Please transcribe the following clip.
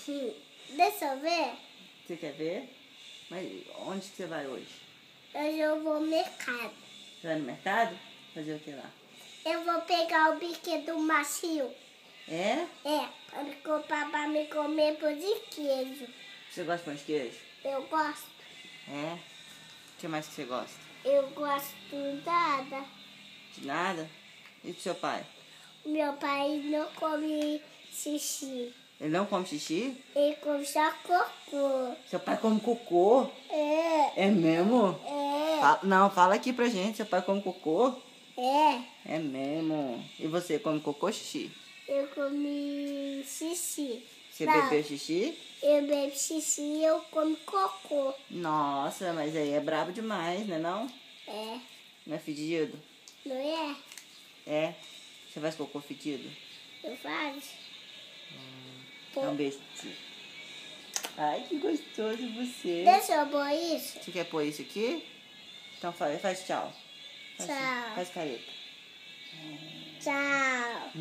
Sim. Deixa eu ver. Você quer ver? Mas onde que você vai hoje? Hoje eu vou ao mercado. Você vai no mercado? Fazer o que lá? Eu vou pegar o brinquedo macio. É? É, para me comer pão de queijo. Você gosta de pão de queijo? Eu gosto. É? O que mais que você gosta? Eu gosto nada. De nada? E do seu pai? Meu pai não come xixi. Ele não come xixi? Ele come só cocô. Seu pai come cocô? É. É mesmo? É. Não, fala aqui pra gente. Seu pai come cocô? É. É mesmo. E você come cocô ou xixi? Eu comi xixi. Você Não, bebeu xixi? eu bebo xixi e eu como cocô. Nossa, mas aí é brabo demais, né não? É. Não é fedido? Não é? É? Você faz cocô fedido? Eu faço. Dá um beijo. Ai, que gostoso você. Deixa eu pôr isso. Você quer pôr isso aqui? Então faz tchau. Tchau. Faz careta. Tchau.